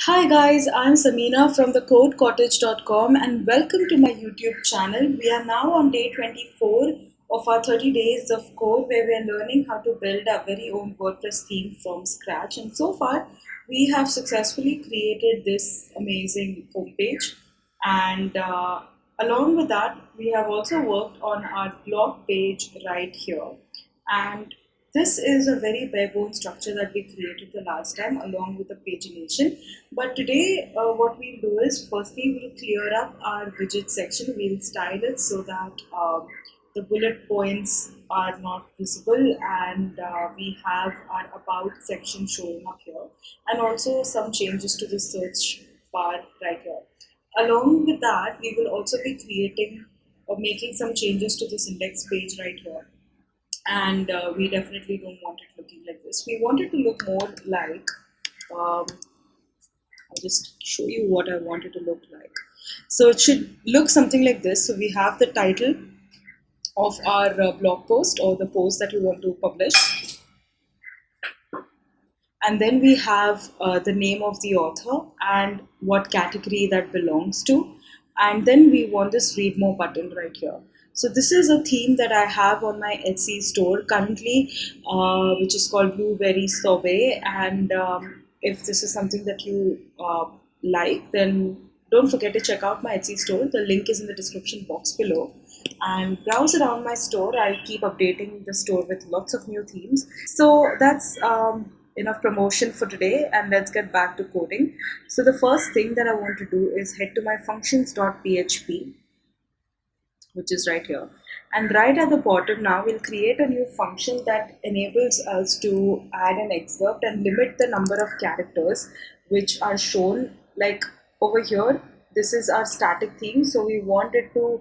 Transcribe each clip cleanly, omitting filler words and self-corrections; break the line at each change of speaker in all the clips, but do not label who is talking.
Hi guys, I'm Samina from thecodecottage.com and welcome to my YouTube channel. We are now on day 24 of our 30 days of code where we are learning how to build our very own WordPress theme from scratch. And so far, we have successfully created this amazing homepage. And along with that, we have also worked on our blog page right here. And this is a very bare bone structure that we created the last time along with the pagination. But today, what we'll do is firstly, we'll clear up our widget section. We'll style it so that the bullet points are not visible and we have our about section showing up here and also some changes to the search bar right here. Along with that, we will also be creating or making some changes to this index page right here, and we definitely don't want it looking like this. We want it to look more like, I'll just show you what I want it to look like. So it should look something like this. So we have the title of our blog post or the post that we want to publish, and then we have the name of the author and what category that belongs to, and then we want this read more button right here. So this is a theme that I have on my Etsy store currently, which is called Blueberry Sorbet. And if this is something that you like, then don't forget to check out my Etsy store. The link is in the description box below. And browse around my store. I keep updating the store with lots of new themes. So that's enough promotion for today, and let's get back to coding. So the first thing that I want to do is head to my functions.php, which is right here. And right at the bottom now, we'll create a new function that enables us to add an excerpt and limit the number of characters which are shown. Like over here, this is our static theme, so we want it to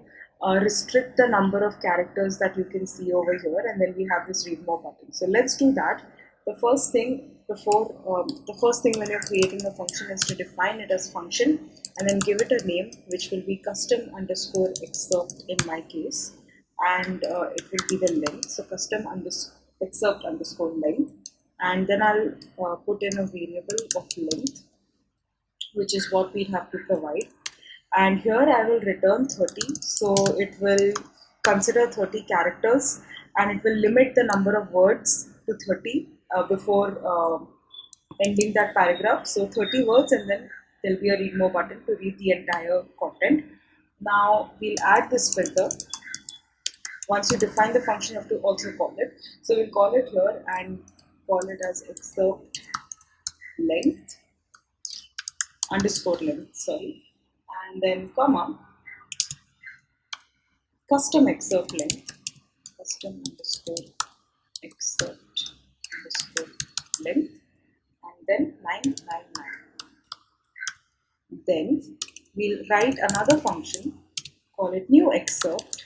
restrict the number of characters that you can see over here, and then we have this read more button. So let's do that. The first thing when you're creating a function is to define it as function and then give it a name which will be custom underscore excerpt in my case, and it will be the length. So custom excerpt underscore length, and then I'll put in a variable of length, which is what we'll have to provide. And here I will return 30. So it will consider 30 characters and it will limit the number of words to 30 before ending that paragraph. So 30 words, and then there'll be a read more button to read the entire content. Now we'll add this filter. Once you define the function, you have to also call it. So we'll call it here and call it as excerpt length underscore length, sorry, and then comma custom excerpt length, custom underscore excerpt underscore length, and then 999. Then we'll write another function, call it new excerpt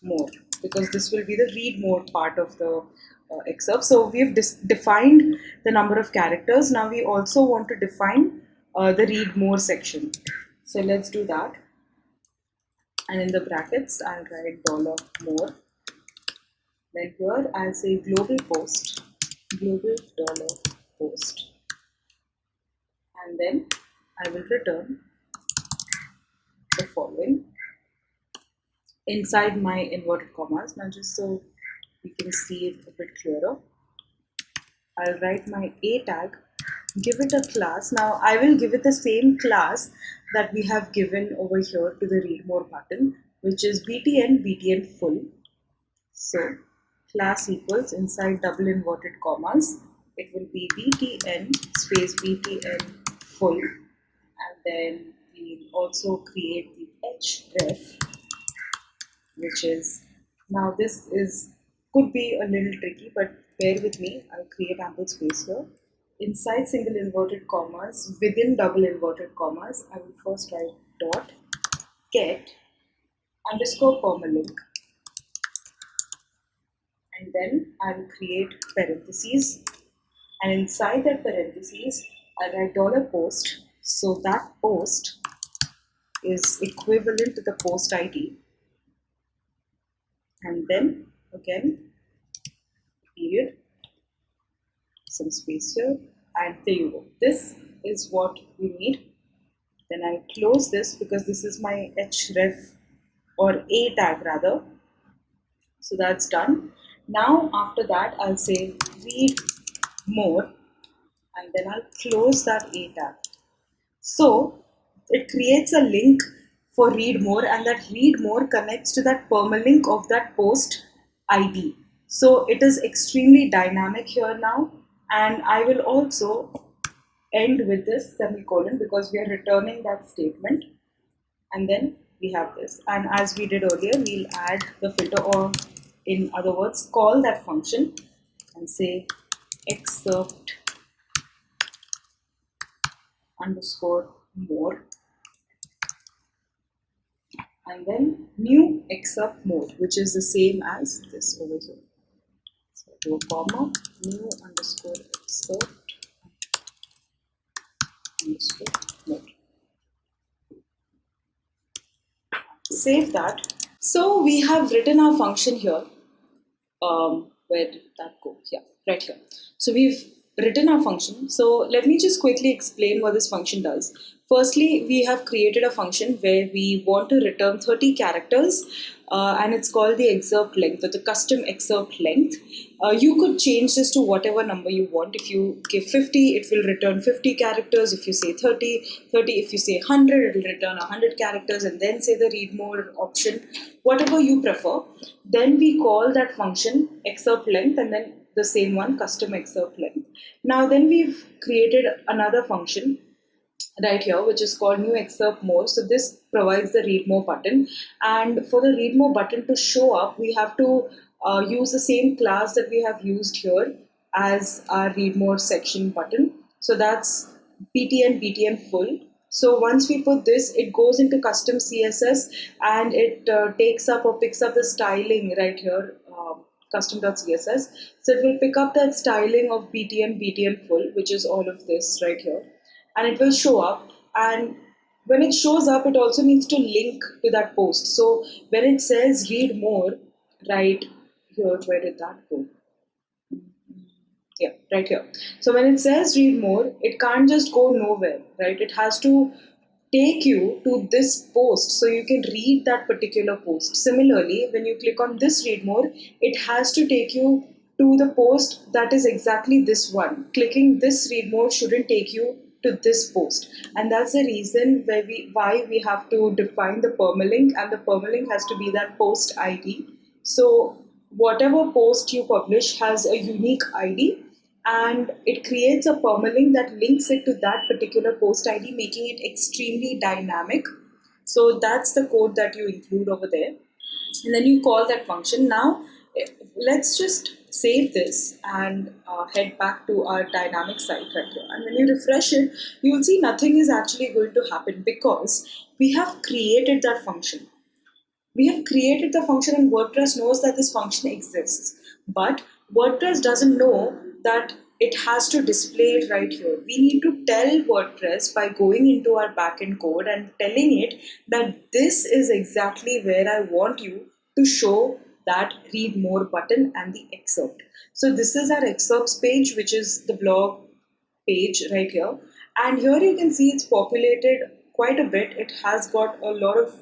more, because this will be the read more part of the excerpt. So we've defined the number of characters. Now we also want to define the read more section. So let's do that. And in the brackets, I'll write $more. Then here I'll say global post, global $post, and then I will return the following inside my inverted commas. Now just so we can see it a bit clearer, I'll write my a tag, give it a class. Now I will give it the same class that we have given over here to the read more button, which is btn full. So class equals, inside double inverted commas, it will be btn space btn full, and then we'll also create the href, which is, now this is could be a little tricky, but bear with me. I'll create ample space here. Inside single inverted commas, within double inverted commas, I will first write dot get underscore permalink, and then I will create parentheses, and inside that parentheses I'll write $post, so that post is equivalent to the post ID, and then again period, some space here, And there you go. This is what we need. Then I close this because this is my href or a tag rather. So that's done. Now after that I'll say read more and then I'll close that a tag. So it creates a link for read more, and that read more connects to that permalink of that post ID. So it is extremely dynamic here now, and I will also end with this semicolon because we are returning that statement, and then we have this. And as we did earlier, we'll add the filter, or in other words, call that function and say excerpt underscore more, and then new excerpt mode, which is the same as this over here. So do a comma, new underscore excerpt underscore mode. Save that. So we have written our function here. Where did that go? Yeah, right here. So we've written our function. So let me just quickly explain what this function does. Firstly, we have created a function where we want to return 30 characters, and it's called the excerpt length or the custom excerpt length. You could change this to whatever number you want. If you give 50, it will return 50 characters. If you say 30, 30. If you say 100, it will return 100 characters, and then say the read more option, whatever you prefer. Then we call that function excerpt length, and then the same one custom excerpt length. Now then we've created another function right here, which is called new excerpt more. So this provides the read more button, and for the read more button to show up, we have to use the same class that we have used here as our read more section button. So that's btn full. So once we put this, it goes into custom css, and it takes up or picks up the styling right here, custom.css. So it will pick up that styling of btn full, which is all of this right here, and it will show up. And when it shows up, it also needs to link to that post. So when it says read more right here, where did that go? Yeah, right here. So when it says read more, it can't just go nowhere, right? It has to take you to this post so you can read that particular post. Similarly, when you click on this read more, it has to take you to the post that is exactly this one. Clicking this read more shouldn't take you to this post, and that's the reason why we have to define the permalink, and the permalink has to be that post ID. So whatever post you publish has a unique ID, and it creates a permalink that links it to that particular post ID, making it extremely dynamic. So that's the code that you include over there, and then you call that function. Now let's just save this and head back to our dynamic site right here, and when you refresh it, you will see nothing is actually going to happen because we have created that function. We have created the function, and WordPress knows that this function exists. But WordPress doesn't know that it has to display it right here. We need to tell WordPress by going into our backend code and telling it that this is exactly where I want you to show that read more button and the excerpt. So this is our excerpts page, which is the blog page right here. And here you can see it's populated quite a bit. It has got a lot of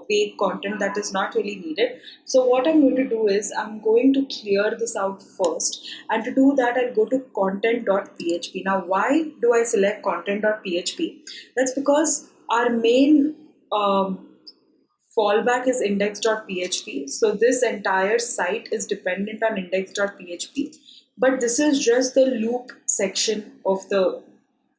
vague content that is not really needed. So what I'm going to do is I'm going to clear this out first, and to do that I'll go to content.php. Now why do I select content.php? That's because our main fallback is index.php. So this entire site is dependent on index.php. But this is just the loop section of the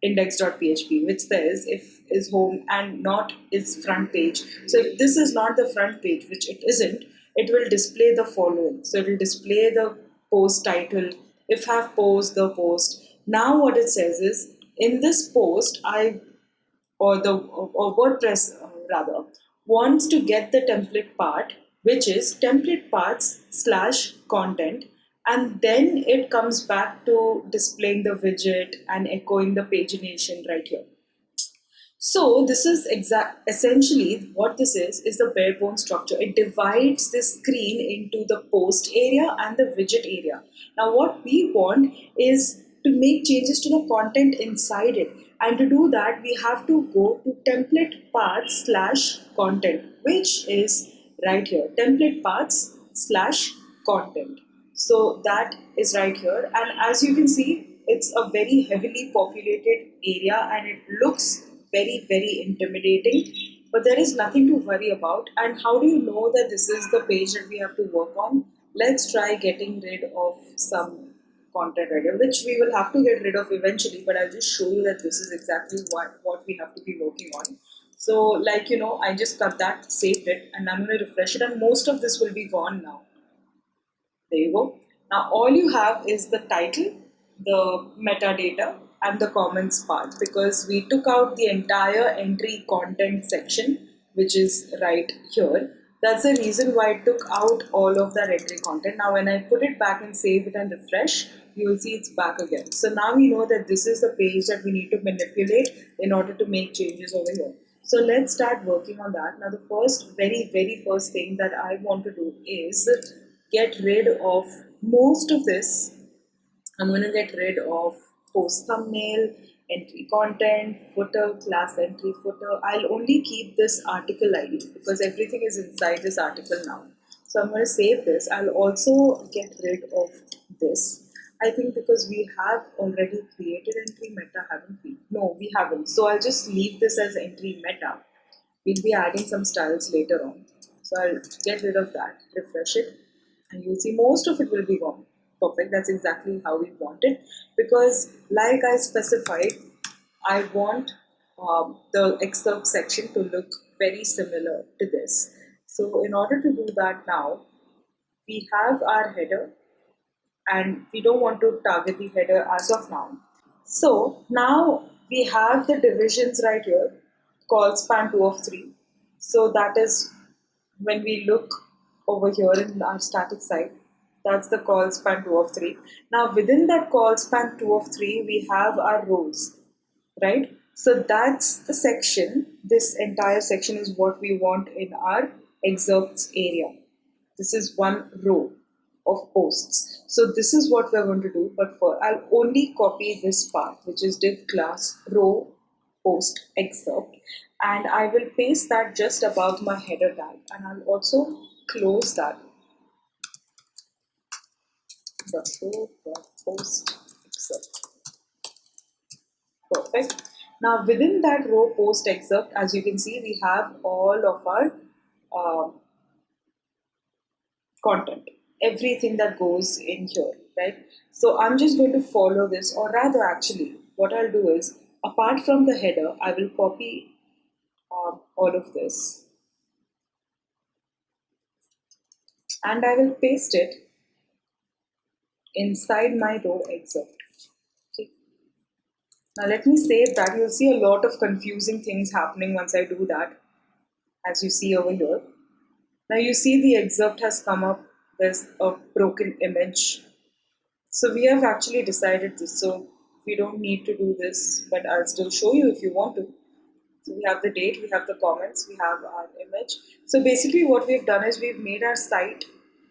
index.php, which says if is home and not is front page. So if this is not the front page, which it isn't, it will display the following. So it will display the post title, if have post, the post. Now what it says is, in this post, or WordPress rather wants to get the template part, which is template parts slash content, and then it comes back to displaying the widget and echoing the pagination right here. So this is essentially what this is the bare bone structure. It divides this screen into the post area and the widget area. Now what we want is to make changes to the content inside it. And to do that, we have to go to template paths slash content, which is right here, template paths slash content. So that is right here. And as you can see, it's a very heavily populated area and it looks very, very intimidating. But there is nothing to worry about. And how do you know that this is the page that we have to work on? Let's try getting rid of some content right here, which we will have to get rid of eventually, but I'll just show you that this is exactly what we have to be working on. So like, I just cut that, saved it, and I'm going to refresh it, and most of this will be gone now. There you go. Now all you have is the title, the metadata, and the comments part, because we took out the entire entry content section, which is right here. That's the reason why I took out all of that entry content. Now when I put it back and save it and refresh, you will see it's back again. So now we know that this is the page that we need to manipulate in order to make changes over here. So let's start working on that. Now the very first thing that I want to do is get rid of most of this. I'm going to get rid of post thumbnail, entry content, footer, class entry footer. I'll only keep this article ID because everything is inside this article now. So I'm going to save this. I'll also get rid of this. I think because we have already created entry meta, haven't we? No, we haven't. So I'll just leave this as entry meta. We'll be adding some styles later on. So I'll get rid of that, refresh it, and you'll see most of it will be gone. Perfect, that's exactly how we want it, because like I specified, I want the excerpt section to look very similar to this. So in order to do that now, we have our header and we don't want to target the header as of now. So now we have the divisions right here, call span 2 of 3. So that is when we look over here in our static site, that's the call span 2 of 3. Now within that call span 2 of 3, we have our rows, right? So that's the section. This entire section is what we want in our excerpts area. This is one row of posts. So this is what we're going to do, but I'll only copy this part, which is div class row post excerpt, and I will paste that just above my header tag, and I'll also close that, the row post excerpt. Perfect. Now within that row post excerpt, as you can see, we have all of our content, everything that goes in here, right? So I'm just going to follow this, or rather actually what I'll do is, apart from the header, I will copy all of this and I will paste it inside my row excerpt. Okay. Now let me save that. You'll see a lot of confusing things happening once I do that, as you see over here. Now you see the excerpt has come up, there's a broken image. So we have actually decided this, so we don't need to do this, but I'll still show you if you want to. So we have the date, we have the comments, we have our image. So basically what we've done is we've made our site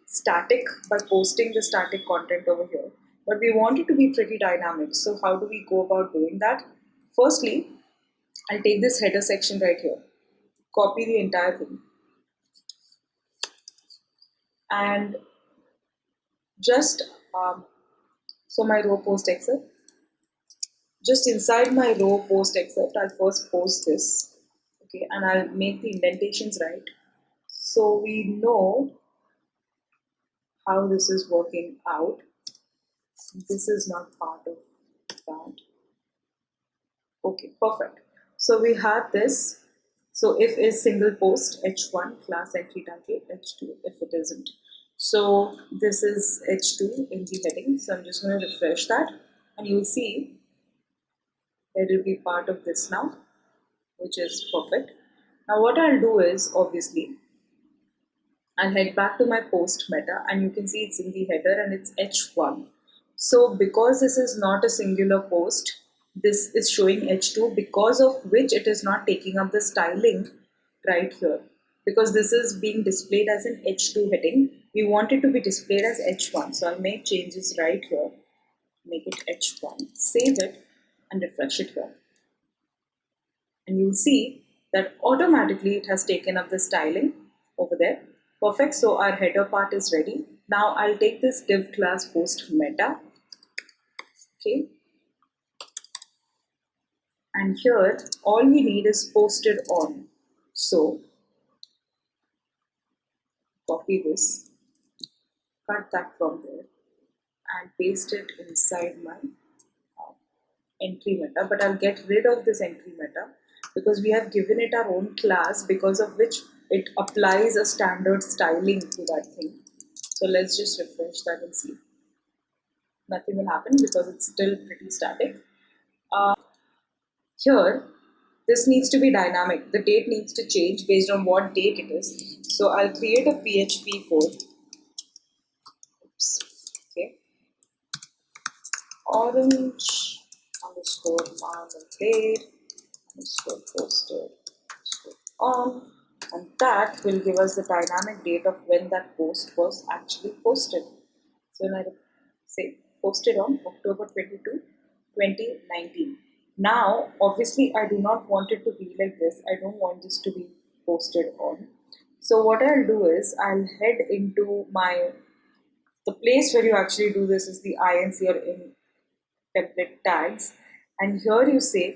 static by posting the static content over here. But we want it to be pretty dynamic. So how do we go about doing that? Firstly, I'll take this header section right here, copy the entire thing, and just so my row post excerpt, just inside my row post excerpt, I'll first post this, okay, and I'll make the indentations right, so we know how this is working out. This is not part of that. Okay, perfect. So we have this. So if is single post, h1 class entry title, h2 if it isn't. So this is h2 in the heading. So I'm just going to refresh that, and you'll see it will be part of this now, which is perfect. Now what I'll do is, obviously, I'll head back to my post meta, and you can see it's in the header and it's h1. So because this is not a singular post, this is showing h2, because of which it is not taking up the styling right here. Because this is being displayed as an h2 heading, we want it to be displayed as h1. So I'll make changes right here. make it h1, save it and refresh it here. And you'll see that automatically it has taken up the styling over there. Perfect. So our header part is ready. Now I'll take this div class post meta. Okay. And here all we need is posted on. So copy this, cut that from there and paste it inside my entry meta, but I'll get rid of this entry meta because we have given it our own class, because of which it applies a standard styling to that thing. So let's just refresh that and see. Nothing will happen because it's still pretty static. Here, this needs to be dynamic. The date needs to change based on what date it is. So I'll create a PHP code. Oops. Okay. Orange underscore marmalade underscore posted underscore on, and that will give us the dynamic date of when that post was actually posted. So when I say posted on October 22, 2019. Now, obviously, I do not want it to be like this. I don't want this to be posted on. So what I'll do is I'll head into the place where you actually do this is the INC or in template tags, and here you see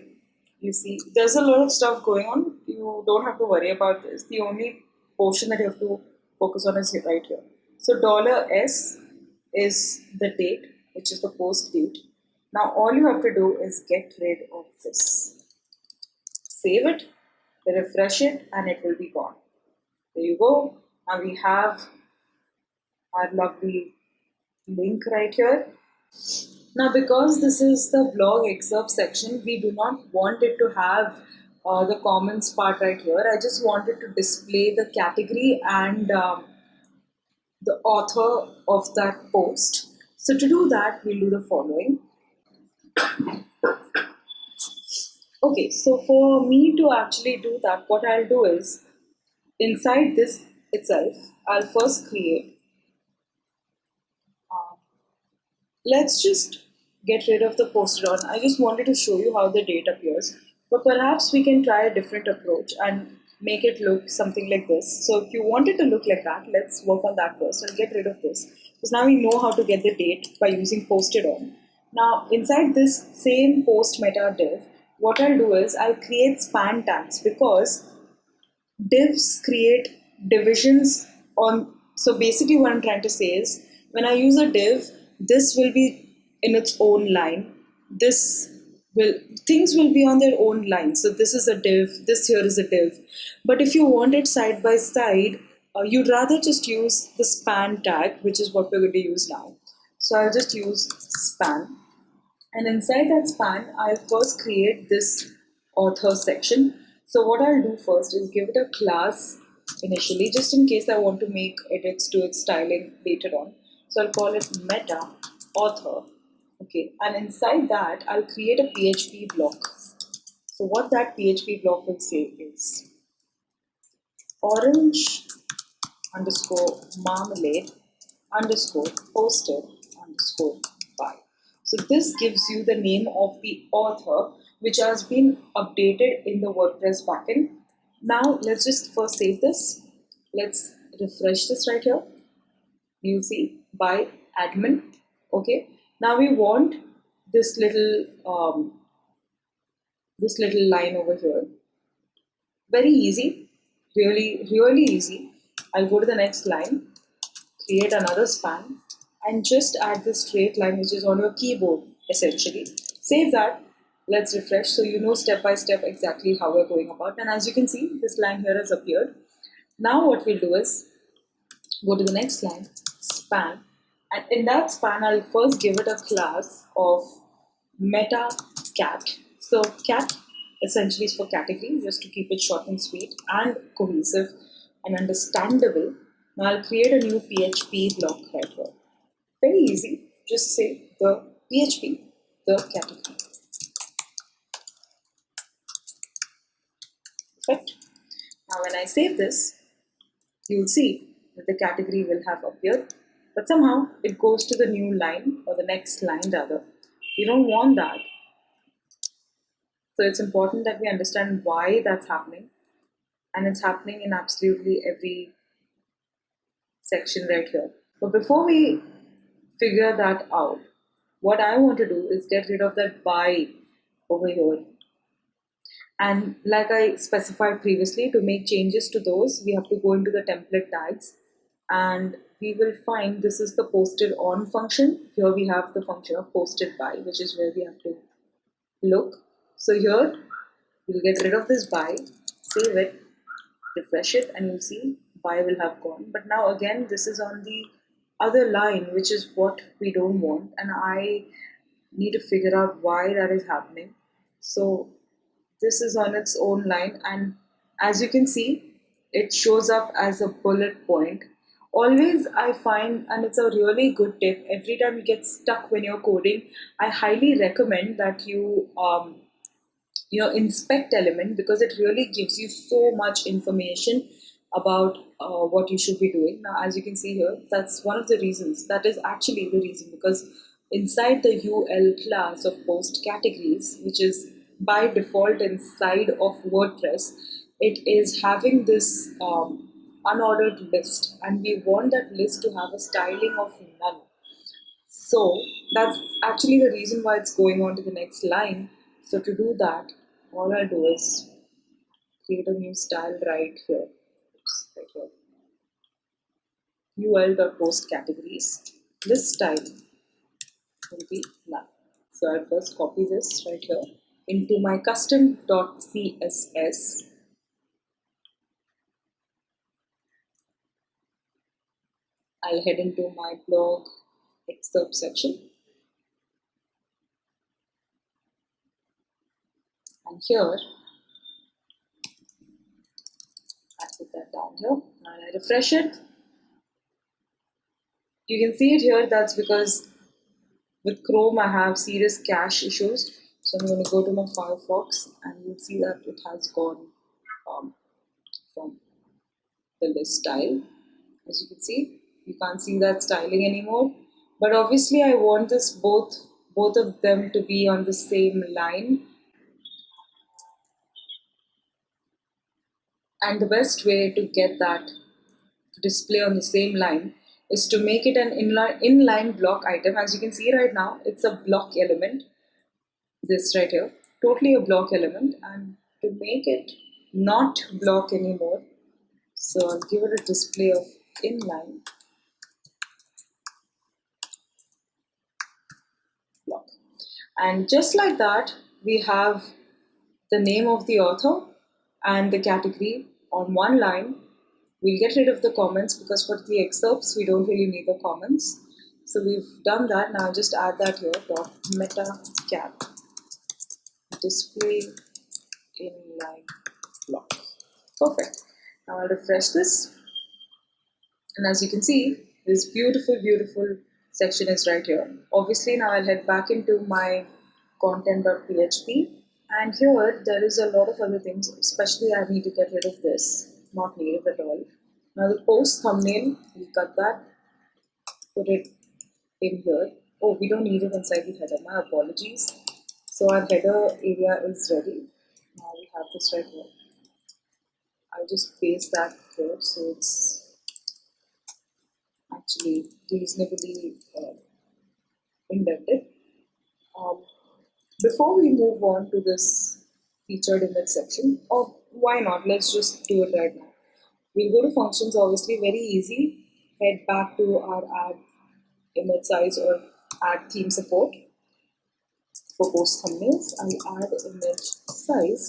there's a lot of stuff going on. You don't have to worry about this. The only portion that you have to focus on is right here. So $S is the date, which is the post date. Now all you have to do is get rid of this, save it, refresh it, and it will be gone. There you go. Now we have our lovely link right here. Now, because this is the blog excerpt section, we do not want it to have the comments part right here. I just wanted to display the category and the author of that post. So to do that, we'll do the following. Okay, so for me to actually do that, what I'll do is, inside this itself, I'll first create, let's just get rid of the posted on. I just wanted to show you how the date appears, but perhaps we can try a different approach and make it look something like this. So if you want it to look like that, let's work on that first. I'll get rid of this because now we know how to get the date by using posted on. Now inside this same post meta div, what I'll do is I'll create span tags, because divs create divisions on. So basically what I'm trying to say is, when I use a div, this will be in its own line. This will, things will be on their own line. So this is a div, this here is a div. But if you want it side by side, you'd rather just use the span tag, which is what we're going to use now. So I'll just use span. And inside that span, I'll first create this author section. So what I'll do first is give it a class initially, just in case I want to make edits to its styling later on. So I'll call it meta author. Okay, and inside that, I'll create a PHP block. So what that PHP block will say is orange underscore marmalade underscore posted underscore by. So this gives you the name of the author, which has been updated in the WordPress backend. Now let's just first save this. Let's refresh this right here. You'll see by admin. Okay. Now we want this little line over here. Very easy, really easy. I'll go to the next line, create another span, and just add this straight line which is on your keyboard essentially. Save that. Let's refresh so you know step by step exactly how we're going about. And as you can see, this line here has appeared. Now what we'll do is go to the next line, span, and in that span I'll first give it a class of meta cat. So cat essentially is for category, just to keep it short and sweet and cohesive and understandable. Now I'll create a new PHP block right here. Very easy, just say the PHP, the category. Perfect. Now when I save this, you'll see that the category will have appeared, but somehow it goes to the new line, or the next line rather. We don't want that. So it's important that we understand why that's happening, and it's happening in absolutely every section right here. But before we figure that out, what I want to do is get rid of that by over here. And like I specified previously, to make changes to those, we have to go into the template tags, and we will find this is the posted on function. Here we have the function of posted by, which is where we have to look. So here we'll get rid of this by, save it, refresh it, and you'll see by will have gone. But now again, this is on the other line, which is what we don't want, and I need to figure out why that is happening. So this is on its own line, and as you can see, it shows up as a bullet point. Always I find, and it's a really good tip, every time you get stuck when you're coding, I highly recommend that you inspect element, because it really gives you so much information about what you should be doing. Now as you can see here, that's one of the reasons, that is actually the reason, because inside the ul class of post categories, which is by default inside of WordPress, it is having this unordered list, and we want that list to have a styling of none. So that's actually the reason why it's going on to the next line. So to do that, all I'll do is create a new style right here. Oops, right here. ul.post categories. This style will be none. So I'll first copy this right here into my custom.css. I'll head into my blog excerpt section. And here, I put that down here, and I refresh it. You can see it here, that's because with Chrome I have serious cache issues. So I'm going to go to my Firefox, and you'll see that it has gone from the list style. As you can see, you can't see that styling anymore. But obviously I want this both of them to be on the same line. And the best way to get that to display on the same line is to make it an inline block item. As you can see right now, it's a block element, this right here, totally a block element. And to make it not block anymore, so I'll give it a display of inline block. And just like that, we have the name of the author and the category on one line. We'll get rid of the comments, because for the excerpts we don't really need the comments. So we've done that. Now just add that here, dot meta cap display inline block. Perfect. Now I'll refresh this, and as you can see, this beautiful section is right here. Obviously now I'll head back into my content.php, and here there is a lot of other things, especially I need to get rid of this, not needed at all. Now the post thumbnail, we'll cut that, put it in here. Oh, we don't need it inside the header, my apologies. So our header area is ready. Now we have this right here. I'll just paste that here so it's actually reasonably indented. Before we move on to this featured image section, or why not, let's just do it right now. We'll go to functions, obviously very easy. Head back to our add image size or add theme support. For post thumbnails, I'll add image size,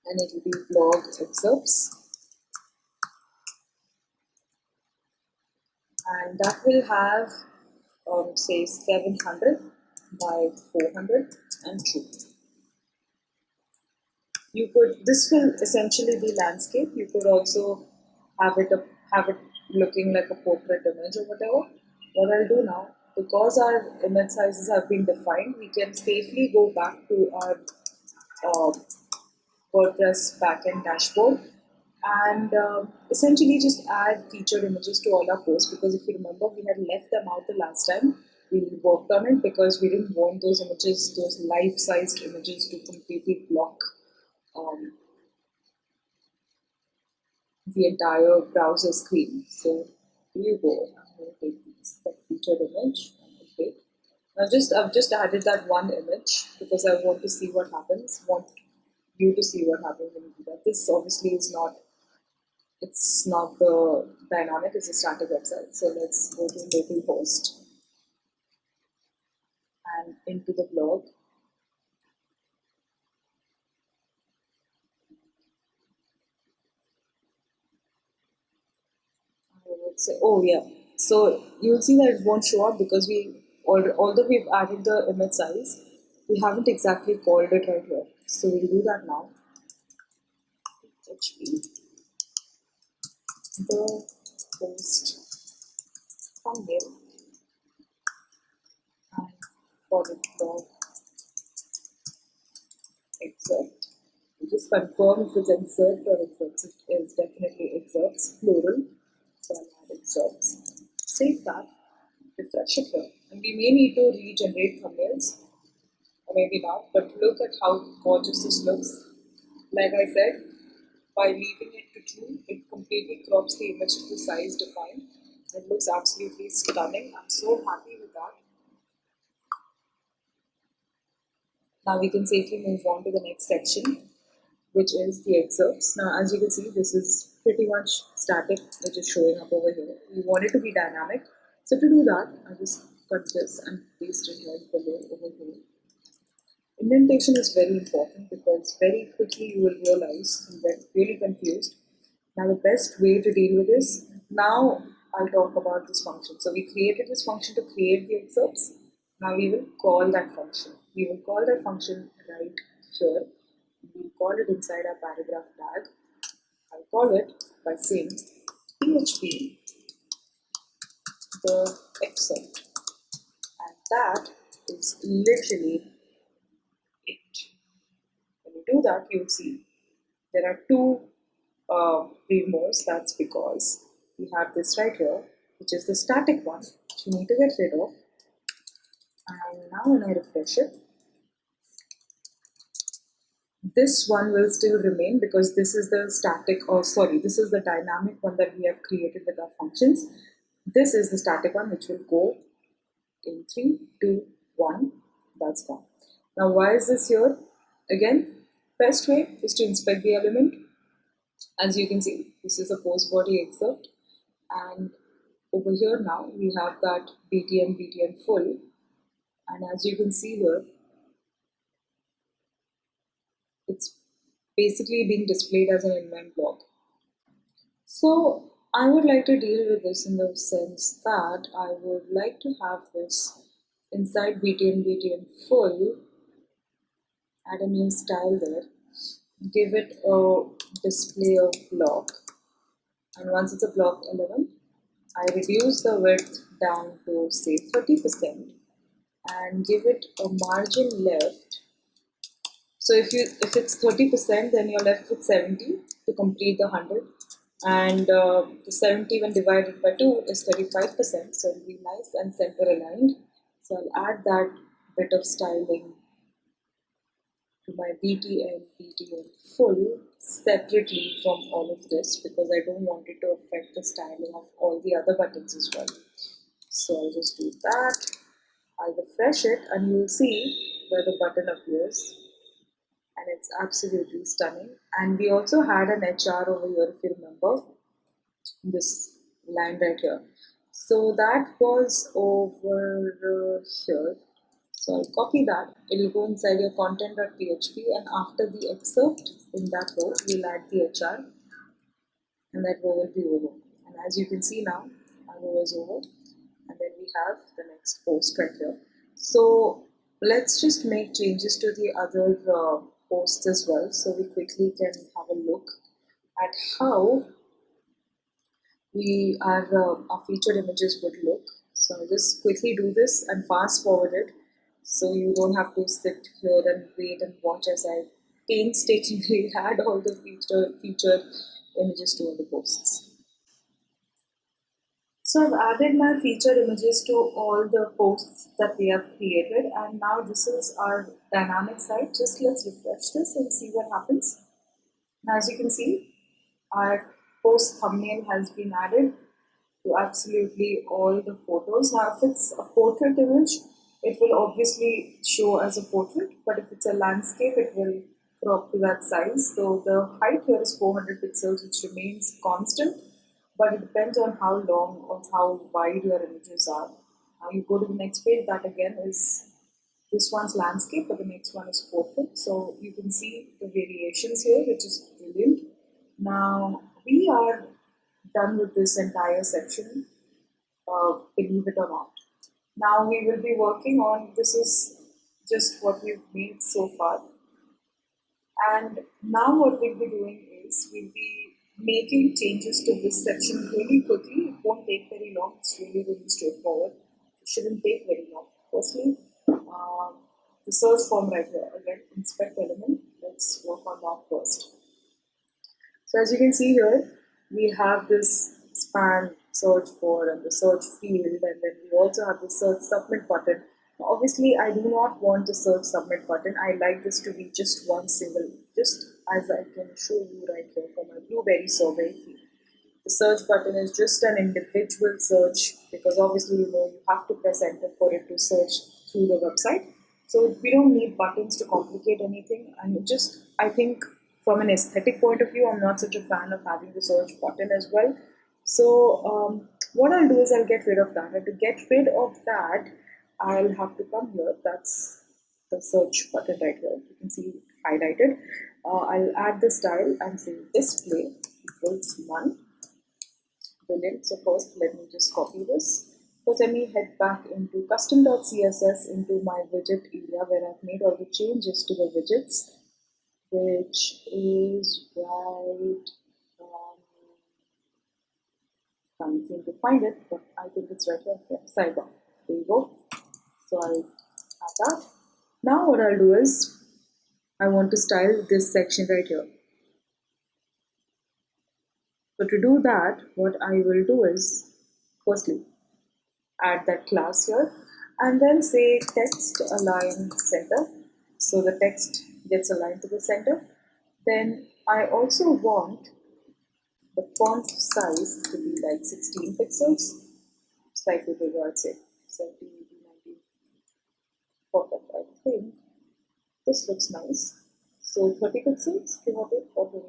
and it will be blog excerpts. And that will have say 700 by 400 and true. You could, this will essentially be landscape. You could also have it looking like a portrait image or whatever. What I'll do now, because our image sizes have been defined, we can safely go back to our WordPress backend dashboard, and essentially just add featured images to all our posts, because if you remember, we had left them out the last time. we worked on it because we didn't want those images, those life-sized images, to completely block um, the entire browser screen. So here you go. I'm going to take that featured image and update. I've just added that one image because I want to see what happens. Want you to see what happens when you do that. This obviously is not. It's not the dynamic. It's a static website. So let's go to localhost and into the blog. I would say, oh yeah. So you'll see that it won't show up because although we've added the image size, we haven't exactly called it right here. So we'll do that now. HP the post thumbnail and for the blog excerpt. Just confirm if it's excerpt or excerpts. It is definitely excerpts, plural. So I'll add excerpts. Save that, refresh it here. And we may need to regenerate thumbnails, or maybe not, but look at how gorgeous this looks. Like I said, by leaving it to true, it completely crops the image to the size defined. It looks absolutely stunning. I'm so happy with that. Now we can safely move on to the next section, which is the excerpts. Now, as you can see, this is pretty much static, which is showing up over here. We want it to be dynamic. So to do that, I just cut this and paste it right below over here. Indentation is very important because very quickly you will realize you get really confused. Now the best way to deal with this, now I'll talk about this function. So we created this function to create the excerpts. Now we will call that function. We will call that function right here. We'll call it inside our paragraph tag. I'll call it by saying PHP the excerpt. And that is literally it. When you do that, you'll see there are two removes. That's because we have this right here, which is the static one, which we need to get rid of. And now when I refresh it, this one will still remain because this is the static, or sorry, this is the dynamic one that we have created with our functions. This is the static one which will go in 3, 2, 1. That's gone. Now why is this here? Again, best way is to inspect the element. As you can see, this is a post body excerpt, and over here now we have that BTN full, and as you can see here, it's basically being displayed as an inline block. So I would like to deal with this in the sense that I would like to have this inside BTN full, add a new style there, give it a display of block, and once it's a block element, I reduce the width down to say 30% and give it a margin left. So if it's 30%, then you're left with 70 to complete the 100, and the 70 when divided by 2 is 35%. So it'll be nice and center aligned. So I'll add that bit of styling to my BTN full separately from all of this because I don't want it to affect the styling of all the other buttons as well. So I'll just do that. I'll refresh it and you'll see where the button appears, and it's absolutely stunning. And we also had an HR over here, if you remember, this line right here. So that was over here. So I'll copy that. It will go inside your content.php, and after the excerpt in that row, we'll add the HR, and that row will be over. And as you can see now, our row is over, and then we have the next post right here. So let's just make changes to the other posts as well, so we quickly can have a look at how our featured images would look. So I'll just quickly do this and fast forward it, so you don't have to sit here and wait and watch as I painstakingly add all the featured images to all the posts. So I've added my featured images to all the posts that we have created, and now this is our dynamic site. Just let's refresh this and see what happens. As you can see, our post thumbnail has been added to absolutely all the photos. Now, if it's a portrait image, it will obviously show as a portrait, but if it's a landscape, it will crop to that size. So the height here is 400 pixels, which remains constant, but it depends on how long or how wide your images are. Now you go to the next page, that again is this one's landscape, but the next one is portrait. So you can see the variations here, which is brilliant. Now we are done with this entire section, believe it or not. Now we will be working on, this is just what we've made so far. And now what we'll be doing is we'll be making changes to this section really quickly. It won't take very long. It's really, really straightforward. It shouldn't take very long. Firstly, the search form right here. Again, inspect element. Let's work on that first. So as you can see here, we have this span search for and the search field, and then we also have the search submit button. Now, obviously, I do not want the search submit button. I like this to be just one single, just as I can show you right here for my Blueberry survey field. The search button is just an individual search because obviously you have to press enter for it to search through the website. So we don't need buttons to complicate anything, and just I think from an aesthetic point of view, I'm not such a fan of having the search button as well. So what I'll do is I'll get rid of that, and to get rid of that, I'll have to come here. That's the search button right here. You can see highlighted. I'll add the style and say display equals none. Brilliant. So first, let me just copy this. First, let me head back into custom.css into my widget area where I've made all the changes to the widgets, which is right. Can't seem to find it, but I think it's right here. Yeah, sidebar. There you go. So I'll add that. Now what I'll do is I want to style this section right here. So to do that, what I will do is firstly add that class here and then say text align center. So the text gets aligned to the center. Then I also want the font size to be like 16 pixels, slightly bigger, I'd say 17, 18, 19. Perfect. I think this looks nice. So 30 pixels, give or take, or 20.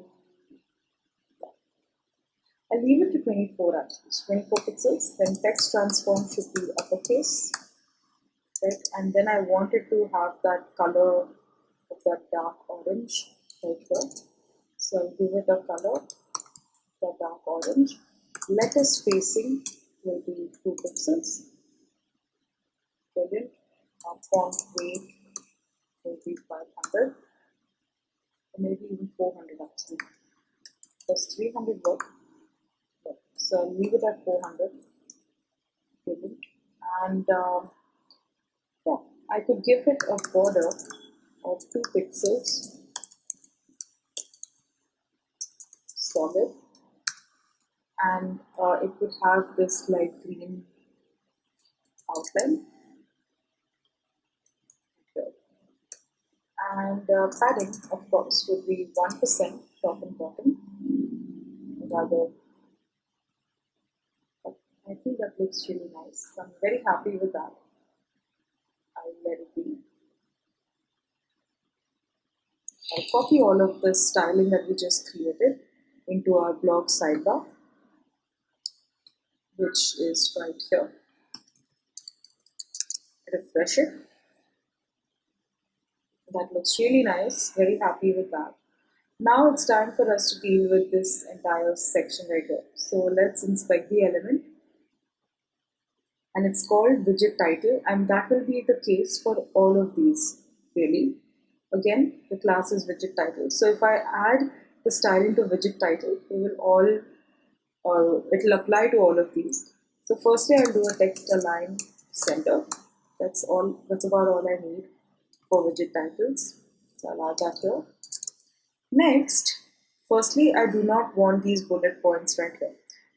I'll leave it to 24 actually. It's 24 pixels. Then text transform should be uppercase. Right? And then I wanted to have that color of that dark orange right here. So I'll give it a color, the dark orange. Letter spacing will be 2 pixels. Brilliant. Font weight will be 500, or maybe even 400 actually. Does 300 work? Okay. So I'll leave it at 400. Brilliant. And yeah, I could give it a border of 2 pixels, solid, and it would have this light green outline here. And padding, of course, would be 1% top and bottom. Rather, I think that looks really nice. I'm very happy with that. I'll let it be. I'll copy all of the styling that we just created into our blog sidebar, which is right here. Refresh it. That looks really nice. Very happy with that. Now it's time for us to deal with this entire section right here. So let's inspect the element. And it's called widget title, and that will be the case for all of these, really. Again, the class is widget title. So if I add the style into widget title, they will all, or it will apply to all of these. So firstly, I'll do a text align center. That's all. That's about all I need for widget titles. So I'll add that here. Next, firstly, I do not want these bullet points right here.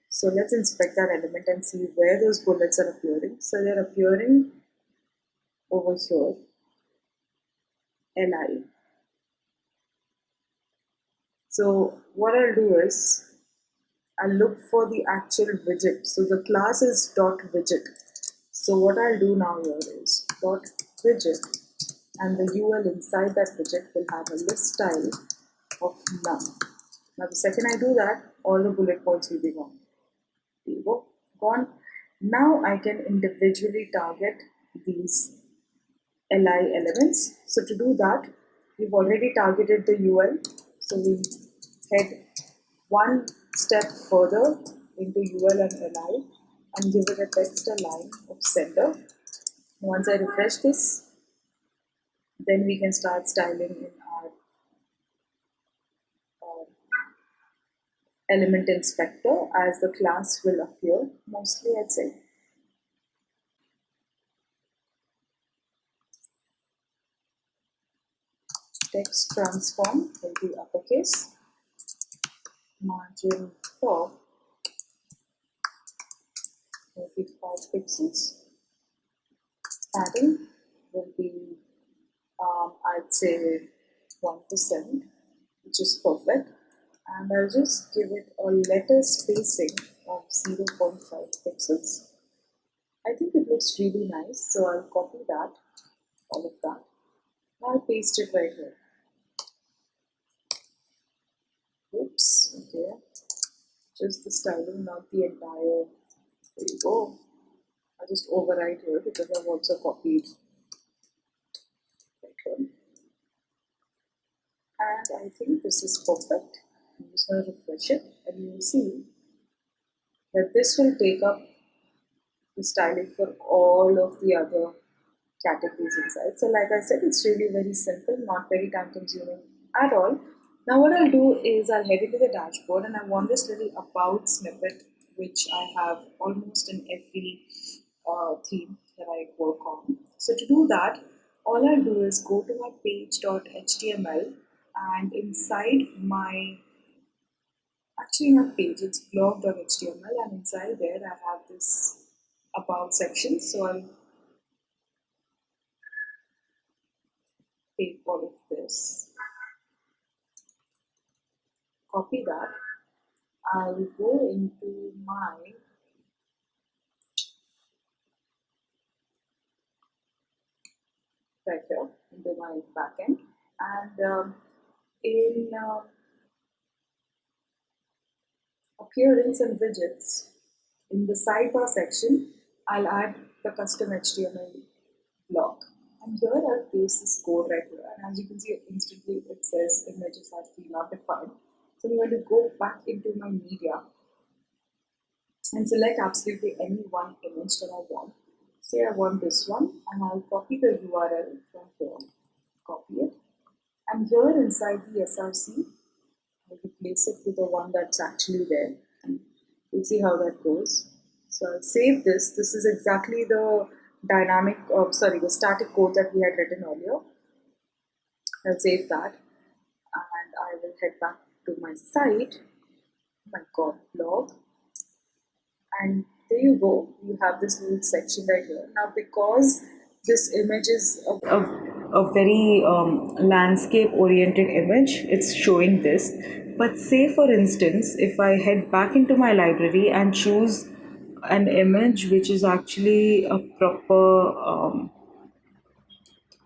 So let's inspect that element and see where those bullets are appearing. So they're appearing over here, li. So what I'll do is I'll look for the actual widget. So the class is dot widget. So what I'll do now here is dot widget, and the UL inside that widget will have a list style of none. Now the second I do that, all the bullet points will be gone. There you go, gone. Now I can individually target these li elements. So to do that, we've already targeted the UL. So we head one step further into UL and li and give it a text align of sender. Once I refresh this, then we can start styling in our element inspector as the class will appear mostly, I'd say. Text transform will be uppercase, margin top will be 5 pixels, padding will be I'd say 1%, which is perfect, and I'll just give it a letter spacing of 0.5 pixels. I think it looks really nice, so I'll copy that, all of that. Now I'll paste it right here. Oops, okay. Just the styling, not the entire. There you go. I'll just overwrite here because I've also copied right here. And I think this is perfect. I'm just going to refresh it, and you will see that this will take up the styling for all of the other categories inside. So like I said, it's really very simple, not very time consuming at all. Now what I'll do is I'll head into the dashboard, and I want this little about snippet which I have almost in every theme that I work on. So to do that, all I'll do is go to my page.html, and inside my, actually not page, it's blog.html, and inside there I have this about section. So I'll take all of this, copy that, I'll go into my right here into my backend, and in appearance and widgets, in the sidebar section, I'll add the custom HTML block, and here I'll paste this code right here, and as you can see instantly it says images are still not defined. So I'm going to go back into my media and select absolutely any one image that I want. Say I want this one, and I'll copy the URL from here, copy it, and here inside the src, I'll replace it with the one that's actually there, and we'll see how that goes. So I'll save this. This is exactly the the static code that we had written earlier. I'll save that, and I will head back to my site, my blog, and there you go, you have this little section right here. Now because this image is a very landscape oriented image, it's showing this. But say for instance, if I head back into my library and choose an image which is actually a proper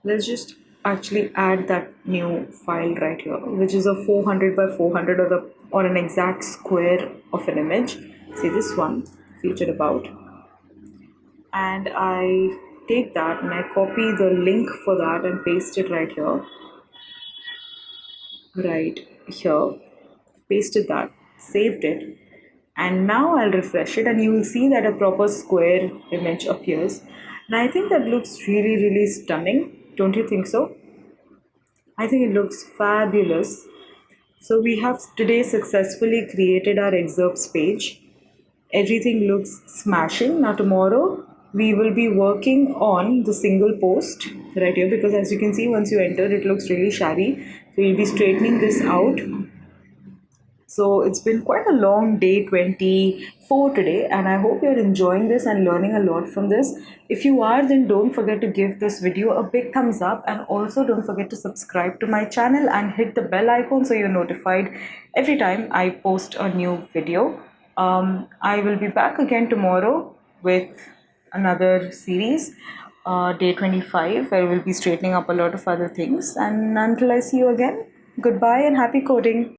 let's just actually add that new file right here, which is a 400 by 400, or an exact square of an image. See this one, featured about, and I take that and I copy the link for that and paste it right here, pasted that, saved it, and now I'll refresh it, and you will see that a proper square image appears. And I think that looks really, really stunning. Don't you think so? I think it looks fabulous. So we have today successfully created our excerpts page. Everything looks smashing. Now tomorrow we will be working on the single post right here, because as you can see, once you enter it looks really shabby. So we'll be straightening this out So it's been quite a long day 24 today, and I hope you're enjoying this and learning a lot from this. If you are, then don't forget to give this video a big thumbs up, and also don't forget to subscribe to my channel and hit the bell icon so you're notified every time I post a new video. I will be back again tomorrow with another series, day 25, where we'll be straightening up a lot of other things. And until I see you again, goodbye and happy coding.